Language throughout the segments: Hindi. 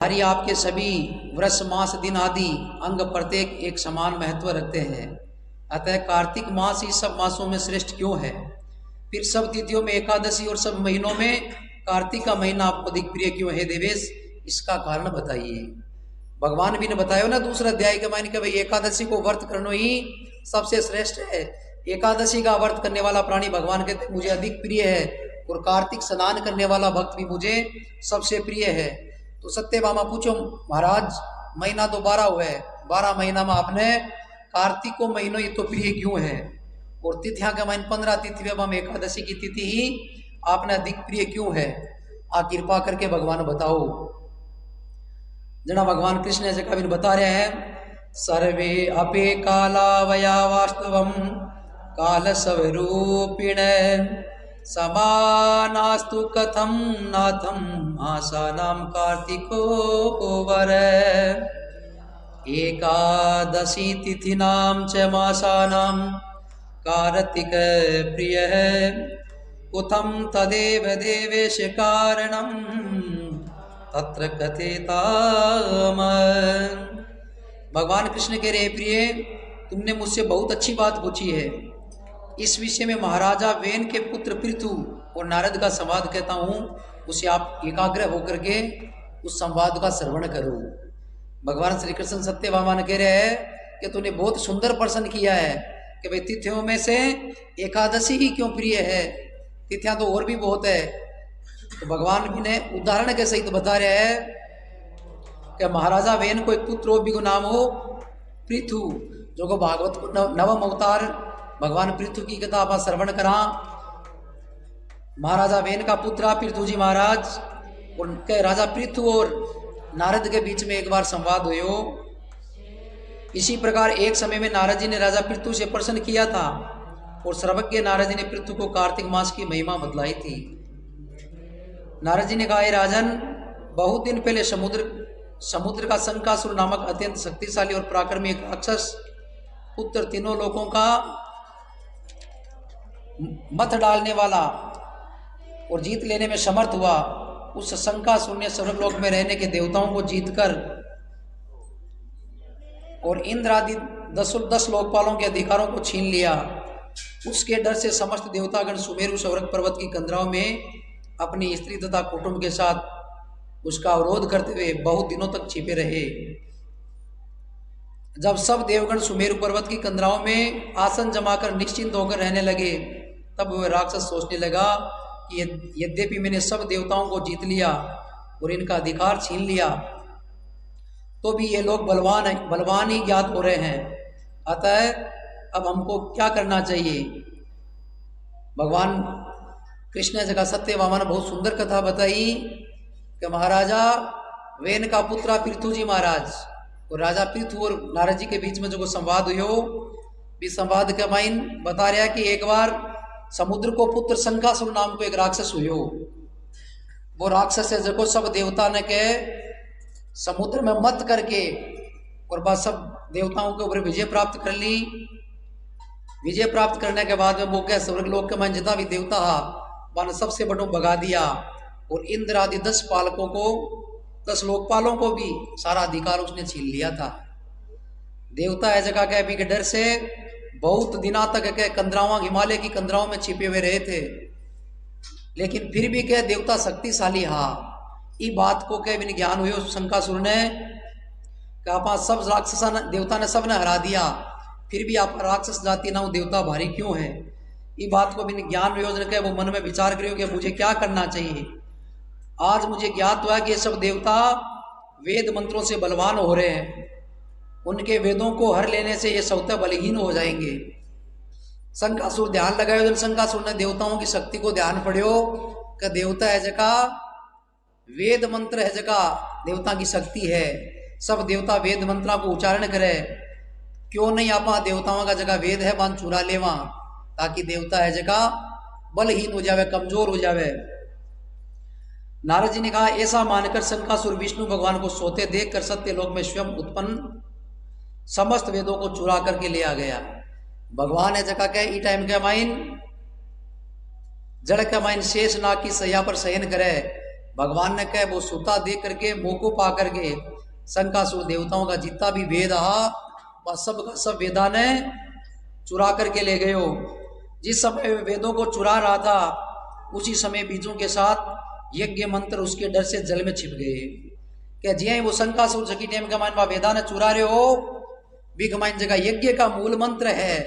हरि आपके सभी वर्ष मास दिन आदि अंग प्रत्येक एक समान महत्व रखते हैं। अतः कार्तिक मास ही सब मासों में श्रेष्ठ क्यों है? फिर सब तिथियों में एकादशी और सब महीनों में कार्तिक का महीना आपको अधिक प्रिय क्यों है देवेश? इसका कारण बताइए। भगवान भी ने बताया ना दूसरा अध्याय के मायने के भाई एकादशी को व्रत करना ही सबसे श्रेष्ठ है। एकादशी का व्रत करने वाला प्राणी भगवान कहते मुझे अधिक प्रिय है और कार्तिक स्नान करने वाला भक्त भी मुझे सबसे प्रिय है। तो सत्यभामा पूछो महाराज महीना तो 12 हुआ है, 12 महीना में आपने कार्तिक को महीनों ये तो प्रिय क्यों है? और तिथियां का महीना 15 तिथि में एकादशी की तिथि ही आपने अधिक प्रिय क्यों है? आ कृपा करके भगवान बताओ। जना भगवान कृष्ण ऐसे कभी बता रहे हैं सर्वे अपे काला वया वास्तवम काल स्वरूपिण समानास्तु कथम नाथम आसानाम कार्तिको वर एकादशी तिथिनाम च मासानाम कार्तिक प्रिय कुथम तदेव देवेश कारणम तत्र कथेताम। भगवान कृष्ण कह रहे प्रिय तुमने मुझसे बहुत अच्छी बात पूछी है। इस विषय में महाराजा वेन के पुत्र पृथु और नारद का संवाद कहता हूँ, उसे आप एकाग्र होकर के उस संवाद का श्रवण करो। भगवान श्री कृष्ण सत्यभामा कह रहे हैं कि तूने बहुत सुंदर प्रश्न किया है कि भाई तिथियों में से एकादशी ही क्यों प्रिय है? तिथियां तो और भी बहुत है। तो भगवान भी ने उदाहरण के सहित बता रहे हैं कि महाराजा वेन को एक पुत्र भी को नाम हो पृथु, जो को भागवत नवम अवतार भगवान पृथु की कथा आप श्रवण करा। महाराजा वेन का पुत्र पृथु जी महाराज उनके राजा पृथु और नारद के बीच में एक बार संवाद हुयो। इसी प्रकार एक समय में नारद जी ने राजा पृथु से प्रश्न किया था और सर्वज्ञ नारद जी ने पृथु को कार्तिक मास की महिमा बतलाई थी। नारद जी ने कहा राजन बहुत दिन पहले समुद्र का शंकासुर नामक अत्यंत शक्तिशाली और पराक्रमी एक राक्षस पुत्र तीनों लोगों का मत डालने वाला और जीत लेने में समर्थ हुआ। उस शंकासुर ने स्वर्गलोक में रहने के देवताओं को जीतकर और इंद्र आदि 10 लोकपालों के अधिकारों को छीन लिया। उसके डर से समस्त देवतागण सुमेरु स्वर्ग पर्वत की कंदराओं में अपनी स्त्री तथा कुटुंब के साथ उसका अवरोध करते हुए बहुत दिनों तक छिपे रहे। जब सब देवगण सुमेरु पर्वत की कंदराओं में आसन जमाकर निश्चिंत होकर रहने लगे, तब वह राक्षस सोचने लगा कि यद्यपि मैंने सब देवताओं को जीत लिया और इनका अधिकार छीन लिया, तो भी ये लोग बलवान ही ज्ञात हो रहे हैं। अतः अब हमको क्या करना चाहिए? भगवान कृष्ण जगह सत्यभामा ने बहुत सुंदर कथा बताई कि महाराजा वेन का पुत्र पृथु जी महाराज और राजा पृथु और नारद जी के बीच में जो संवाद हुयो, इस संवाद के माइन बता रहा कि एक बार समुद्र को पुत्र शंकासुर नाम को एक राक्षस हुयो। वो राक्षस है जो सब देवता ने के समुद्र में मत करके और बस सब देवताओं के ऊपर विजय प्राप्त कर ली। विजय प्राप्त करने के बाद में वो क्या स्वर्गलोक के मन जितना भी देवता वन सबसे बड़ों भगा दिया और इंद्र आदि 10 पालकों को 10 लोकपालों को भी सारा अधिकार उसने छीन लिया था। देवता है जगह के अभी के डर से बहुत दिनों तक के कंदराओं हिमालय की कंदराओं में छिपे हुए रहे थे, लेकिन फिर भी क्या देवता शक्तिशाली ये बात को क्या भी ज्ञान हुए उस शंकासुर ने कि आप सब राक्षस देवता ने सब ने हरा दिया, फिर भी आप राक्षस जाति ना देवता भारी क्यों है? ये बात को भी ज्ञान योजना के वो मन में विचार करियो कि मुझे क्या करना चाहिए। आज मुझे ज्ञात हुआ कि ये सब देवता वेद मंत्रों से बलवान हो रहे हैं, उनके वेदों को हर लेने से ये स्वतः बलहीन हो जाएंगे। शंकासुर ध्यान लगाए, शंकासुर ने देवताओं की शक्ति को ध्यान पड़ियो कि देवता है जगह वेद मंत्र है जगह देवता की शक्ति है। सब देवता वेद मंत्रा को उच्चारण करे, क्यों नहीं आप देवताओं का जगह वेद है मान चुरा लेवा, ताकि देवता है जगह बलहीन हो जावे, कमजोर हो जावे। नारद जी ने कहा ऐसा मानकर शंकासुर विष्णु भगवान को सोते देखकर सत्यलोक में स्वयं उत्पन्न समस्त वेदों को चुरा करके ले आ गया। भगवान है जगह के ई टाइम के माइन जड़ के माइन शेष नाग की सैया पर शयन करे भगवान ने कहे वो सुता देख करके मोको पा करके शंकासुर देवताओं का जितना भी वेद हा वह सब का सब वेदा ने चुरा करके ले गए हो। जिस समय वे वेदों को चुरा रहा था उसी समय बीजों के साथ यज्ञ मंत्र उसके डर से जल में छिप गए। क्या जी वो शंकासुर जकी टेम का मान वेदा ने चुरा रहे हो भी कमाइन जगह यज्ञ का मूल मंत्र है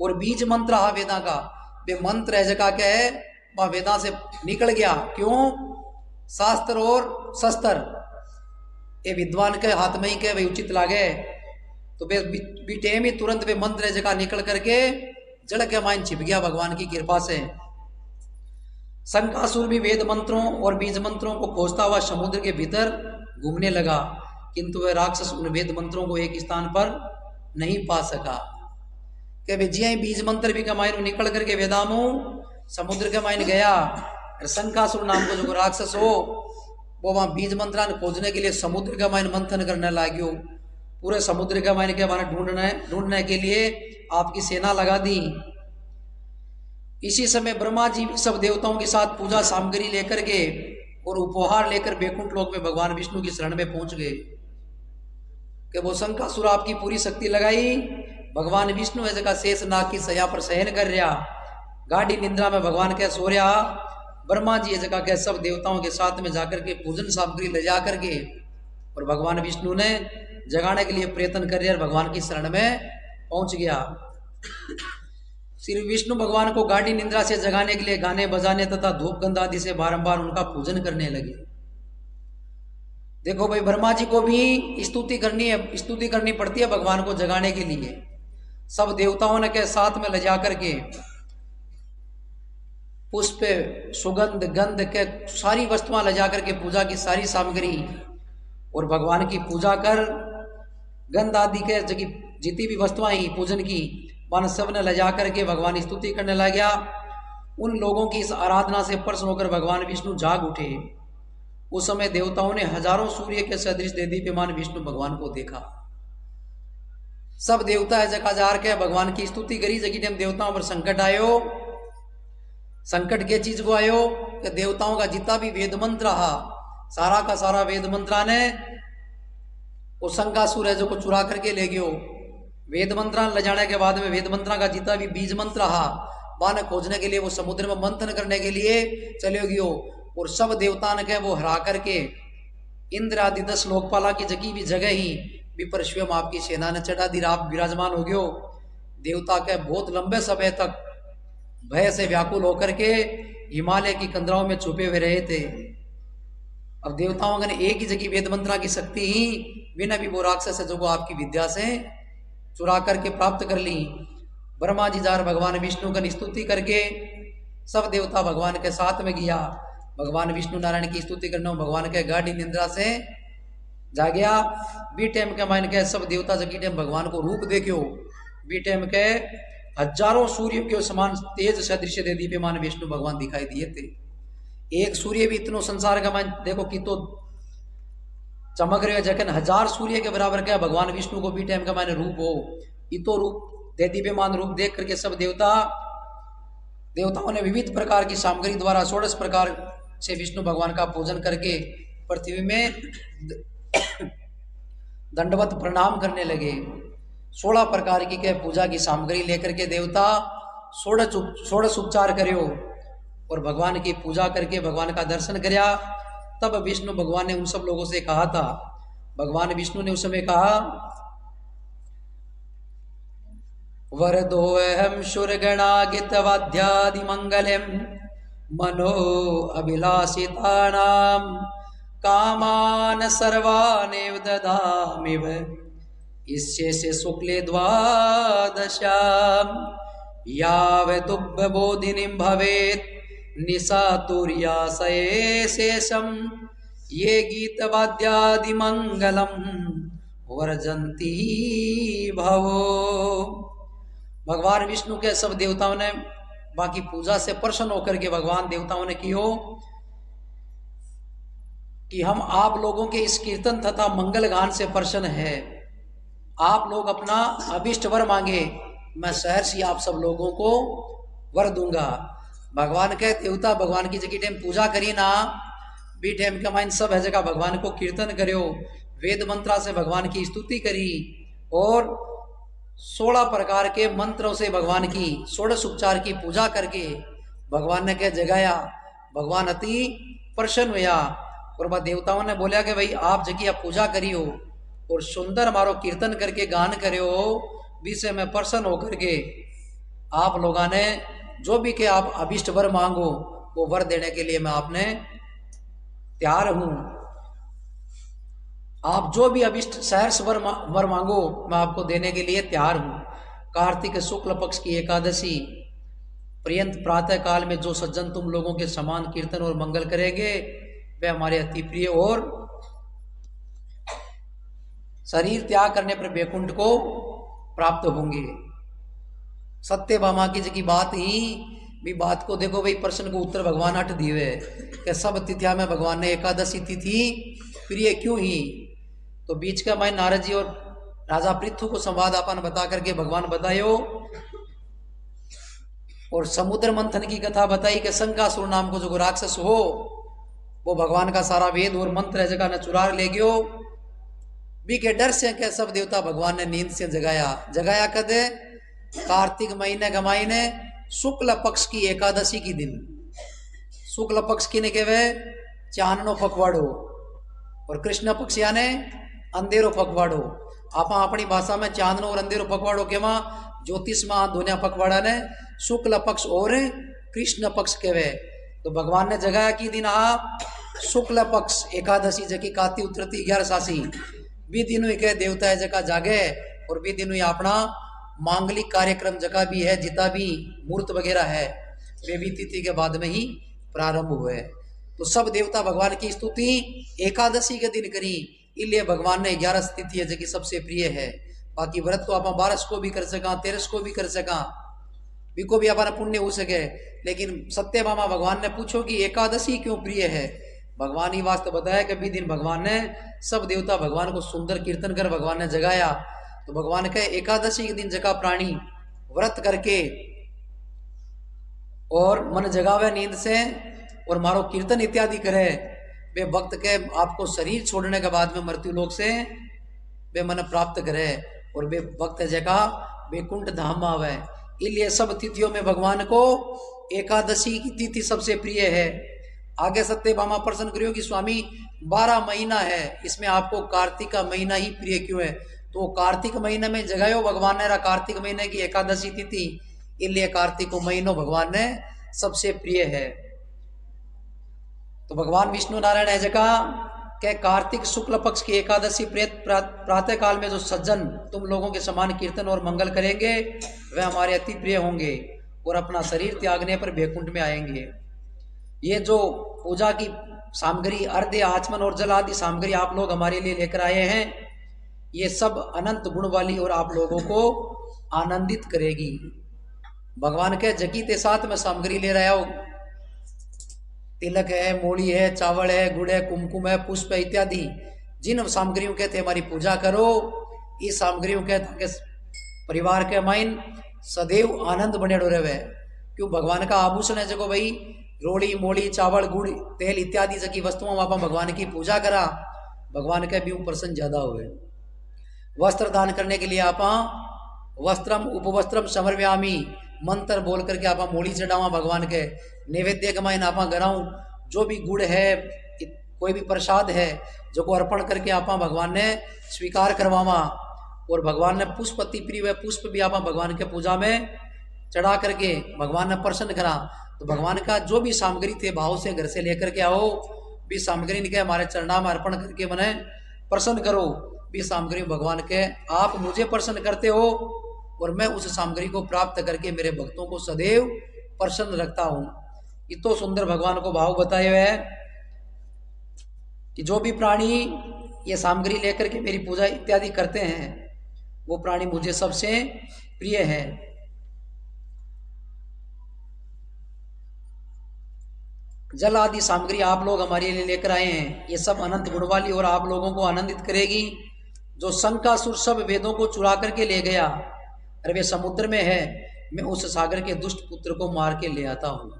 और बीज मंत्र हा वेदा का वे मंत्र है जगह क्या है वह वेदा से निकल गया। क्यों? शास्त्र और शस्त्र ये विद्वान के हाथ में ही के वे उचित लागे तो वे टेम ही तुरंत वे मंत्र है जगह निकल करके जड़ के माइन छिप गया भगवान की कृपा से। शंकासुर भी वेद मंत्रों और बीज मंत्रों को खोजता हुआ समुद्र के भीतर घूमने लगा किंतु वह राक्षस उन वेद मंत्रों को एक स्थान पर नहीं पा सका। कि वे जी बीज मंत्र भी कमाइन निकल करके वेदामो समुद्र के माइन गया। शंकासुर नाम को जो राक्षस हो वो वहां बीज मंत्रा खोजने के लिए समुद्र का माइन मंथन करने लाग्यो। पूरे समुद्र का माइन के माने ढूंढने के लिए आपकी सेना लगा दी। इसी समय ब्रह्मा जी सब देवताओं के साथ पूजा सामग्री लेकर के और उपहार लेकर बैकुंठ लोक में भगवान विष्णु की शरण में पहुंच गए। कि वो शंकासुर आपकी पूरी शक्ति लगाई भगवान विष्णु ऐसे का शेष नाग की सया पर शयन कर रहा गाढ़ी निंद्रा में भगवान के सो रहा। ब्रह्मा जी जगह के सब देवताओं के साथ में जाकर के पूजन सामग्री ले जा करके और भगवान विष्णु ने जगाने के लिए प्रयत्न कर रहे और भगवान की शरण में पहुंच गया। श्री विष्णु भगवान को गाढ़ी निंद्रा से जगाने के लिए गाने बजाने तथा धूप गंध आदि से बारंबार उनका पूजन करने लगे। देखो भाई ब्रह्मा जी को भी स्तुति करनी पड़ती है भगवान को जगाने के लिए। सब देवताओं ने के साथ में ले जा करके पुष्प सुगंध गंध के सारी वस्तुएं ले जाकर के पूजा की सारी सामग्री और भगवान की पूजा कर गंध आदि के जितनी भी वस्तुएं ही पूजन की मान सब ने ले जा करके भगवान की स्तुति करने लग गया। उन लोगों की इस आराधना से प्रसन्न होकर भगवान विष्णु जाग उठे। उस समय देवताओं ने हजारों सूर्य के सदृश देदीप्यमान विष्णु भगवान को देखा। सब देवता जगह जार के भगवान की स्तुति करी जगह टाइम देवताओं पर संकट आयो। संकट के चीज को आयो कि देवताओं का जितना भी वेद मंत्र रहा सारा का सारा वेद मंत्रा ने वो शंकासुर है जो को चुरा करके ले गयो। वेद मंत्रा ले जाने के बाद में वेद मंत्रा का जितना भी बीज मंत्र रहा वहां खोजने के लिए वो समुद्र में मंथन करने के लिए चले गयो और सब देवता ने वो हरा करके इंद्र आदि 10 लोकपाला की जगी भी जगह ही विपरश्वम आपकी सेना ने चढ़ा दी आप विराजमान हो गयो। देवता के बहुत लंबे समय तक भय से व्याकुल होकर के हिमालय की कंदराओं में छुपे हुए रहे थे। अब देवताओं ने एक ही जगह वेद मंत्रा की शक्ति ही बिना भी वो राक्षस है जो को आपकी विद्या से चुरा करके प्राप्त कर ली। ब्रह्मा जी जार भगवान विष्णु का स्तुति करके सब देवता भगवान के साथ में गया। भगवान विष्णु नारायण की स्तुति करना भगवान के गाढ़ी निंद्रा से जागया। बी टाइम के मान के सब देवता जगी टाइम भगवान को रूप देखो। बी टाइम के हजारों सूर्य के समान तेज सदृश दे दीप्यमान विष्णु भगवान दिखाई दिए थे। एक सूर्य भी इतनो संसार का मान देखो कि तो चमक रहे जखन 1000 सूर्य के बराबर क्या भगवान विष्णु को भी टाइम का माने रूप हो इतो रूप दे दीप्यमान रूप देख करके सब देवताओं ने विविध प्रकार की सामग्री द्वारा 16 प्रकार से विष्णु भगवान का पूजन करके पृथ्वी में दंडवत प्रणाम करने लगे। 16 प्रकार की के पूजा की सामग्री लेकर के देवता 16 उपचार करो और भगवान की पूजा करके भगवान का दर्शन करया। तब विष्णु भगवान ने उन सब लोगों से कहा था, भगवान विष्णु ने उस समय कहा वरदोऽहं शूरगणागित वाद्यादि मंगलम मनो अभिलाषितानां कामान सर्वानेव ददामिव इससे से शुक्ले द्वादशां यावदुपबोधिनीं भवेत् निशातुर्याशये शेषं ये गीतवाद्यादि मंगलम वर्जन्ति भवो। भगवान विष्णु के सब देवताओं ने बाकी पूजा से प्रसन्न होकर के भगवान देवताओं ने की हो कि हम आप लोगों के इस कीर्तन तथा मंगल गान से प्रसन्न है। आप लोग अपना अभिष्ट वर मांगे, मैं सहर्षि आप सब लोगों को वर दूंगा। भगवान के देवता भगवान की जगह टाइम पूजा करी ना बी टाइम के माइन सब है जगह भगवान को कीर्तन करो, वेद मंत्रा से भगवान की स्तुति करी और 16 प्रकार के मंत्रों से भगवान की षोडश उपचार की पूजा करके भगवान ने क्या जगाया। भगवान अति प्रसन्न हुआ और वह देवताओं ने बोला कि भाई आप जगह पूजा करियो और सुंदर हमारो कीर्तन करके गान करो, विषय में प्रसन्न होकर के आप लोगों ने जो भी के आप अभिष्ट वर मांगो वो वर देने के लिए मैं आपने तैयार हूं। आप जो भी अभिष्ट सहर्ष वर मांगो मैं आपको देने के लिए तैयार हूं। कार्तिक शुक्ल पक्ष की एकादशी पर्यंत प्रातः काल में जो सज्जन तुम लोगों के समान कीर्तन और मंगल करेंगे वे हमारे अति प्रिय और शरीर त्याग करने पर वैकुंठ को प्राप्त होंगे। सत्यभामा की बात ही भी बात को देखो भाई, प्रश्न को उत्तर भगवान हट दिए कि सब तिथिया में भगवान ने एकादशी तिथि प्रिय क्यों ही। तो बीच का माई नारद जी और राजा पृथु को संवाद अपन बता करके भगवान बतायो और समुद्र मंथन की कथा बताई कि शंकासुर नाम को जो राक्षस हो वो भगवान का सारा वेद और मंत्र जगह न चुरार ले गयो। बी के डर से क्या सब देवता भगवान ने नींद से जगाया कदे कार्तिक महीने का महीने शुक्ल पक्ष की एकादशी की दिन। शुक्ल पक्ष की ने कहवे चांदनो पखवाड़ो और कृष्ण पक्ष याने अंधेरो पखवाड़ो। आप अपनी भाषा में चांदनो और अंधेरो पखवाड़ो के मां ज्योतिष मां दोनों पखवाड़ा ने शुक्ल पक्ष और कृष्ण पक्ष कहवे। तो भगवान ने जगाया की दिन आप शुक्ल पक्ष एकादशी जकी काती उतरती 11 सासी भी दिनों के देवता जगह जागे और भी दिनों अपना मांगलिक कार्यक्रम जगह भी है जितना भी मूर्त वगैरह है वे भी तिथि के बाद में ही प्रारंभ हुए। तो सब देवता भगवान की स्तुति एकादशी के दिन करी, इसलिए भगवान ने 11 तिथि है जो सबसे प्रिय है। बाकी व्रत तो आप 12 को भी कर सका, 13 को भी कर सका, बिको भी अपना पुण्य हो सके। लेकिन सत्यभामा भगवान ने पूछो कि एकादशी क्यों प्रिय है। भगवान ही वास्तव बताया कि भी दिन भगवान ने सब देवता भगवान को सुंदर कीर्तन कर भगवान ने जगाया। तो भगवान के एकादशी के दिन जगा प्राणी व्रत करके और मन जगावे नींद से और मारो कीर्तन इत्यादि करे, वे भक्त के आपको शरीर छोड़ने के बाद में मृत्यु लोक से वे मन प्राप्त करे और वे भक्त जगह वैकुंठ धाम आवे। इसलिए सब तिथियों में भगवान को एकादशी की तिथि सबसे प्रिय है। आगे सत्यभामा प्रश्न करियो कि स्वामी 12 महीना है, इसमें आपको कार्तिक का महीना ही प्रिय क्यों है। तो कार्तिक महीने में जगायो भगवान ने कार्तिक महीने की एकादशी तिथि, इसलिए कार्तिक को महीनों भगवान ने सबसे प्रिय है। तो भगवान विष्णु नारायण है जगह के कार्तिक शुक्ल पक्ष की एकादशी प्रातः काल में जो सज्जन तुम लोगों के समान कीर्तन और मंगल करेंगे वे हमारे अति प्रिय होंगे और अपना शरीर त्यागने पर वैकुंठ में आएंगे। ये जो पूजा की सामग्री अर्घ्य आचमन और जल आदि सामग्री आप लोग हमारे लिए लेकर आए हैं, ये सब अनंत गुण वाली और आप लोगों को आनंदित करेगी। भगवान के जगी के साथ में सामग्री ले रहा हो, तिलक है, मूली है, चावल है, गुड़ है, कुमकुम है, पुष्प है इत्यादि जिन सामग्रियों के थे हमारी पूजा करो। इस सामग्रियों के ताकि परिवार के माइन सदैव आनंद बने रहे। क्यों भगवान का आभूषण है जगो भाई रोड़ी मोड़ी चावल गुड़ तेल इत्यादि जकी वस्तुओं आप भगवान की पूजा करा, भगवान के भी प्रसन्न ज्यादा हुए। वस्त्र दान करने के लिए आप वस्त्रम उपवस्त्रम समर्पयामि मंत्र बोल करके आप मूड़ी चढ़ावा भगवान के नैवेद्य कमाइन आप गराऊं। जो भी गुड़ है कोई भी प्रसाद है जो को अर्पण करके आप भगवान ने स्वीकार करवावा। और भगवान ने पुष्प अति प्रिय है, पुष्प भी आप भगवान के पूजा में चढ़ा करके भगवान ने प्रसन्न करा। तो भगवान का जो भी सामग्री थे भाव से घर से लेकर के आओ, भी सामग्री के हमारे चरणा में अर्पण करके मने प्रसन्न करो। भी सामग्री भगवान के आप मुझे प्रसन्न करते हो और मैं उस सामग्री को प्राप्त करके मेरे भक्तों को सदैव प्रसन्न रखता हूँ। इतो सुंदर भगवान को भाव बताए हुए है कि जो भी प्राणी ये सामग्री लेकर के मेरी पूजा इत्यादि करते हैं वो प्राणी मुझे सबसे प्रिय है। जल आदि सामग्री आप लोग हमारे लिए लेकर आए हैं, ये सब अनंत गुण वाली और आप लोगों को आनंदित करेगी। जो शंकासुर सब वेदों को चुरा करके ले गया, अरे वे समुद्र में है, मैं उस सागर के दुष्ट पुत्र को मार के ले आता हूँ।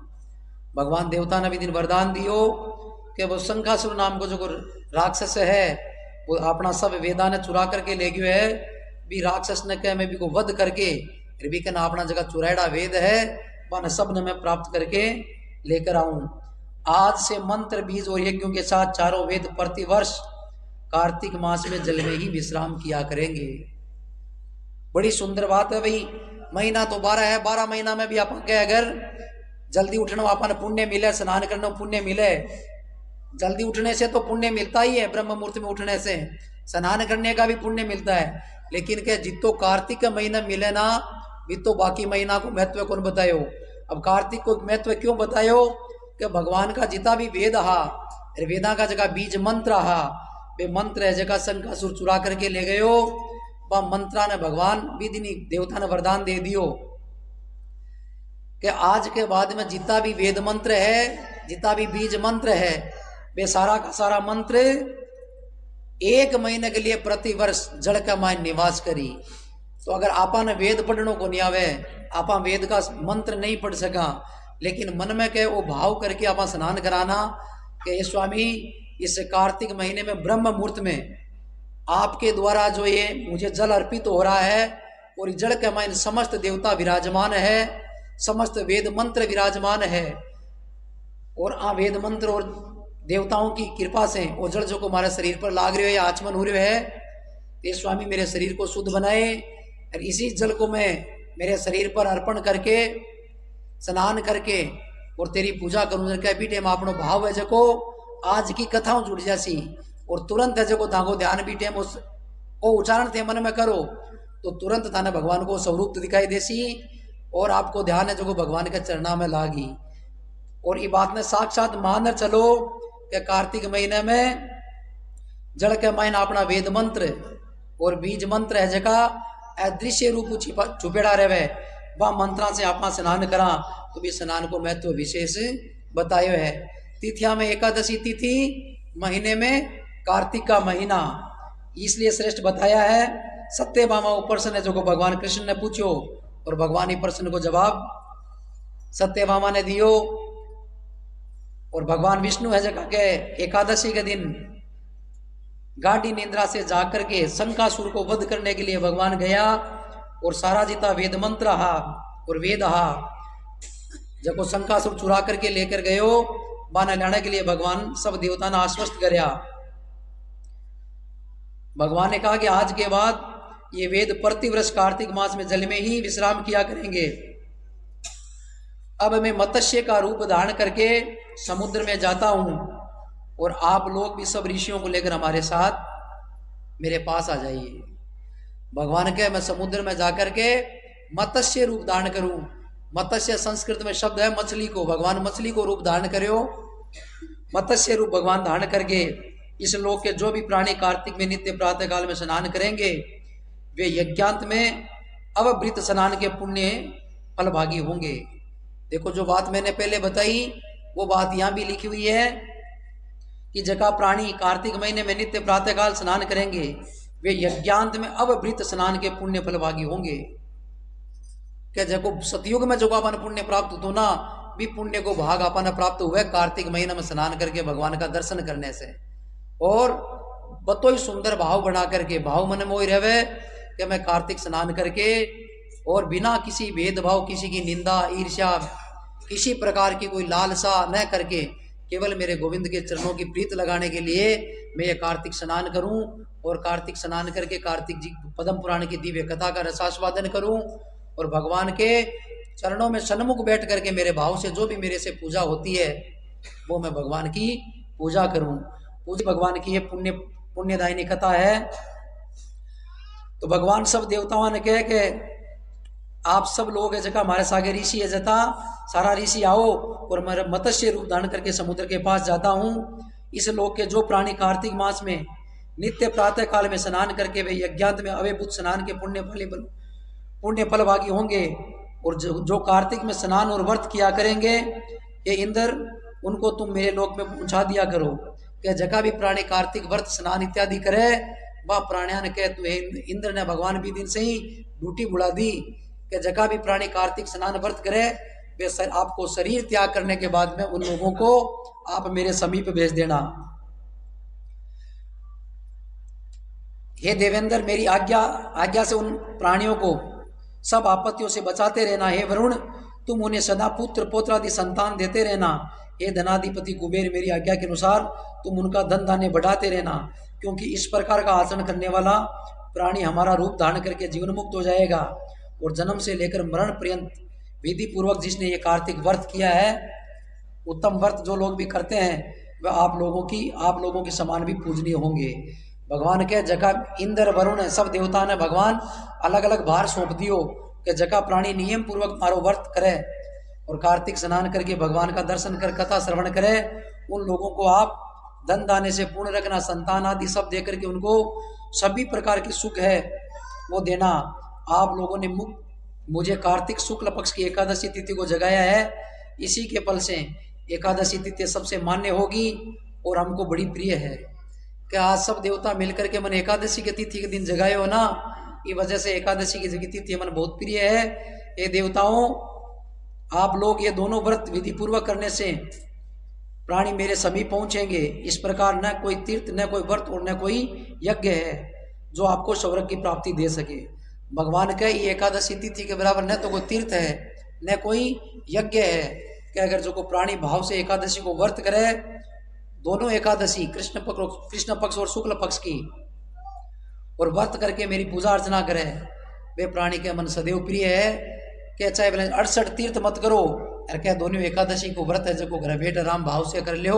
भगवान देवता ने भी दिन वरदान दियो कि वो शंखासुर नाम को जो राक्षस है वो अपना सब वेदा ने चुरा करके ले गयो है। भी राक्षस ने कह मैं भी को वध करके फिर भी कहना अपना जगह चुराड़ा वेद है वह सब ने मैं प्राप्त करके लेकर आऊं। आज से मंत्र बीज और यज्ञों के साथ चारों वेद प्रतिवर्ष कार्तिक मास में जल में ही विश्राम किया करेंगे। बड़ी सुंदर बात है भाई। महीना तो 12 है, 12 महीना में भी आप के अगर जल्दी उठना अपन पुण्य मिले, स्नान करना पुण्य मिले। जल्दी उठने से तो पुण्य मिलता ही है, ब्रह्म मुहूर्त में उठने से स्नान करने का भी पुण्य मिलता है। लेकिन क्या जितो कार्तिक का महीना मिले ना भी तो बाकी महीना को महत्व कौन बतायो। अब कार्तिक को महत्व क्यों बतायो कि भगवान का जितना भी वेद हा, वेदा का जगह बीज मंत्र हा, वे मंत्र है जगह शंखासुर चुरा करके ले गयो। वह मंत्रा ने भगवान विधिनी देवता ने वरदान दे दियो कि आज के बाद में जितना भी वेद मंत्र है, जितना भी बीज मंत्र है, वे सारा का सारा मंत्र 1 महीने के लिए प्रतिवर्ष जड़ का मायन निवास करी। तो अगर आपा ने वेद पढ़ने को नहीं आवे, आपा वेद का मंत्र नहीं पढ़ सका, लेकिन मन में के वो भाव करके आपा स्नान कराना कि ये स्वामी इस कार्तिक महीने में ब्रह्म मुहूर्त में आपके द्वारा जो ये मुझे जल अर्पित हो रहा है और इस जल के मायन समस्त देवता विराजमान है, समस्त वेद मंत्र विराजमान है और वेद मंत्र और देवताओं की कृपा से वो जल जो को हमारे शरीर पर लाग रहे हो या आचमन हो रहे है, ये स्वामी मेरे शरीर को शुद्ध बनाए और इसी जल को मैं मेरे शरीर पर अर्पण करके स्नान करके और तेरी पूजा करूँ। बीटे में अपनो भाव है जो आज की कथाओं जुड़ जासी और तुरंत है जो धागो ध्यान बीटे में वो उच्चारण थे मन में करो तो तुरंत थाने भगवान को स्वरूप दिखाई देसी और आपको ध्यान है जो भगवान के चरणा में लागी। और ये बात ने साक्षात मान चलो कि कार्तिक महीने में जड़ के मायन अपना वेद मंत्र और बीज मंत्र है जगह अदृश्य रूप छुपेड़ा रहे, वह मंत्रा से आप स्नान करा तो भी स्नान को महत्व विशेष बतायो है। तिथिया में एकादशी तिथि, महीने में कार्तिक का महीना, इसलिए श्रेष्ठ बताया है। सत्यभामा वो प्रश्न है जो को भगवान कृष्ण ने पूछो और भगवान ही प्रश्न को जवाब सत्यभामा ने दियो। और भगवान विष्णु है जगह के एकादशी के दिन गाढ़ी निंद्रा से जाकर के शंखासुर को वध करने के लिए भगवान गया और सारा जितना वेद मंत्र हा और वेद हा जब को शंखासुर चुरा करके लेकर गयो बाना लाने के लिए भगवान सब देवता ने आश्वस्त करया। भगवान ने कहा कि आज के बाद ये वेद प्रतिवर्ष कार्तिक मास में जल में ही विश्राम किया करेंगे। अब मैं मत्स्य का रूप धारण करके समुद्र में जाता हूं और आप लोग भी सब ऋषियों को लेकर हमारे साथ मेरे पास आ जाइए। भगवान के मैं समुद्र में जाकर के मत्स्य रूप धारण करूं। मत्स्य संस्कृत में शब्द है मछली को, भगवान मछली को रूप धारण करो। मत्स्य रूप भगवान धारण करके इस लोक के जो भी प्राणी कार्तिक में नित्य प्रातः काल में स्नान करेंगे वे यज्ञांत में अवभृत स्नान के पुण्य फलभागी होंगे। देखो जो बात मैंने पहले बताई वो बात यहाँ भी लिखी हुई है कि जगह प्राणी कार्तिक महीने में नित्य प्रातः काल स्नान करेंगे वे यज्ञांत में अवभृत स्नान के पुण्य फलभागी होंगे। क्या जब सतयुग में जो अपन पुण्य प्राप्त हो ना भी पुण्य को भाग अपन प्राप्त हुआ कार्तिक महीने में स्नान करके भगवान का दर्शन करने से। और बतोई सुंदर भाव बना करके भाव मन मोह रहे कि मैं कार्तिक स्नान करके और बिना किसी भेदभाव, किसी की निंदा ईर्ष्या, किसी प्रकार की कोई लालसा न करके केवल मेरे गोविंद के चरणों की प्रीत लगाने के लिए मैं ये कार्तिक स्नान करूं और कार्तिक स्नान करके कार्तिक जी पद्म पुराण की दिव्य कथा का रसास्वादन करूं और भगवान के चरणों में सन्मुख बैठ करके मेरे भाव से जो भी मेरे से पूजा होती है वो मैं भगवान की पूजा करूं। पूजा भगवान की ये पुण्यदायिनी कथा है। तो भगवान सब देवताओं ने कहे कि आप सब लोग है जगह हमारे सागे ऋषि है जता सारा ऋषि आओ और मैं मत्स्य रूप धारण करके समुद्र के पास जाता हूँ। इस लोक के जो प्राणी कार्तिक मास में नित्य प्रातः काल में स्नान करके वे यज्ञांत में अवभूत स्नान के पुण्य फलभागी होंगे और जो कार्तिक में स्नान और व्रत किया करेंगे ये इंद्र उनको तुम मेरे लोक में पहुंचा दिया करो। क्या जगह भी प्राणी कार्तिक व्रत स्नान इत्यादि करे वह प्राणियान कह तुम्हें इंद्र ने भगवान भी दिन से ही ड्यूटी बुला दी कि जगह भी प्राणी कार्तिक स्नान व्रत करे वे आपको शरीर त्याग करने के बाद में उन लोगों को आप मेरे समीप भेज देना। हे देवेंद्र, मेरी आज्ञा से उन प्राणियों को सब आपत्तियों से बचाते रहना। हे वरुण, तुम उन्हें सदा पुत्र पौत्रादि संतान देते रहना। हे धनाधिपति कुबेर, मेरी आज्ञा के अनुसार तुम उनका धन धान्य बढ़ाते रहना, क्योंकि इस प्रकार का आचरण करने वाला प्राणी हमारा रूप धारण करके जीवन मुक्त हो जाएगा। और जन्म से लेकर मरण पर्यंत विधि पूर्वक जिसने ये कार्तिक व्रत किया है, उत्तम व्रत जो लोग भी करते हैं, वह आप लोगों के समान भी पूजनीय होंगे। भगवान के जगह इंद्र वरुण सब देवता ने भगवान अलग अलग भार सौंप दियो कि जगह प्राणी नियम पूर्वक मारो व्रत करे और कार्तिक स्नान करके भगवान का दर्शन कर कथा श्रवण करे। उन लोगों को आप धन दाने से पूर्ण रखना, संतान आदि सब दे करके उनको सभी प्रकार की सुख है वो देना। आप लोगों ने मुझे कार्तिक शुक्ल पक्ष की एकादशी तिथि को जगाया है, इसी के फल से एकादशी तिथि सबसे मान्य होगी और हमको बड़ी प्रिय है। क्या आज सब देवता मिलकर के मन एकादशी के तिथि के दिन जगाए हो ना, ये वजह से एकादशी की तिथि मन बहुत प्रिय है। ये देवताओं, आप लोग ये दोनों व्रत विधि पूर्वक करने से प्राणी मेरे समीप पहुंचेंगे। इस प्रकार न कोई तीर्थ, न कोई व्रत और न कोई यज्ञ है जो आपको स्वर्ग की प्राप्ति दे सके। भगवान के ये एकादशी तिथि के बराबर न तो कोई तीर्थ है न कोई यज्ञ है कि अगर जो को प्राणी भाव से एकादशी को व्रत करे, दोनों एकादशी कृष्ण पक्ष और शुक्ल पक्ष की, और व्रत करके मेरी पूजा अर्चना करे, वे प्राणी के मन सदैव प्रिय है। क्या चाहे बोले 68 तीर्थ मत करो, और क्या दोनों एकादशी को व्रत है जो को घर बैठ आराम भाव से कर लो।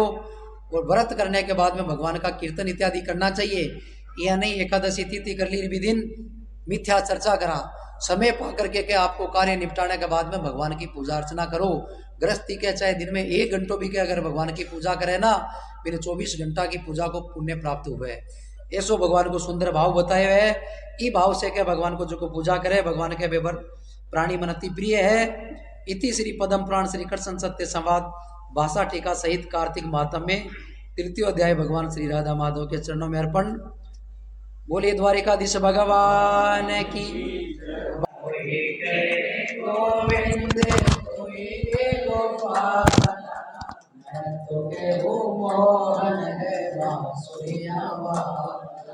और व्रत करने के बाद में भगवान का कीर्तन इत्यादि करना चाहिए। यह नहीं एकादशी तिथि कर ली दिन मिथ्या चर्चा करा, समय पा करके क्या आपको कार्य निपटाने के बाद में भगवान की पूजा अर्चना करो। गृहस्थी के चाहे दिन में 1 घंटों भी क्या अगर भगवान की पूजा करे ना, बिना 24 घंटा की पूजा को पुण्य प्राप्त हुए। ऐसो भगवान को सुंदर भाव बताए हुए है। ई भाव से क्या भगवान को जो को पूजा करे, भगवान के बेबर प्राणी मन अति प्रिय है। इति श्री पदम पुराण श्री कृष्ण सत्य संवाद भाषा टीका सहित कार्तिक मातम में 3य अध्याय भगवान श्री राधा माधव के चरणों में अर्पण। बोलिए द्वारिकाधीश भगवान की। गोविंद मोहन है बांसुरिया वाला,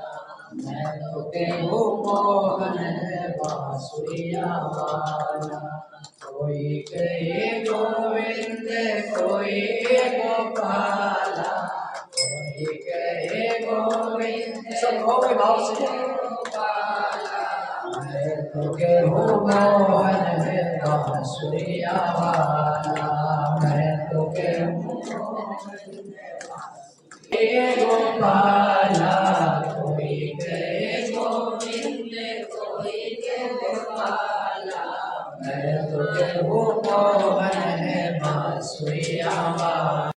मैं तो केहू मोहन है बांसुरिया वाला। कोई कहे गोविंद, कोई गोपाला, कोई कहे गोविंद, सब गोवे भाव से गोपाला। मैं तो केहू मोहन है बांसुरिया वाला, मैं तो केहू गोपाला। कोई कहे गोविंद, कोई कहे गोपाला, मैं तो केहू मोहन है बांसुरिया वाला।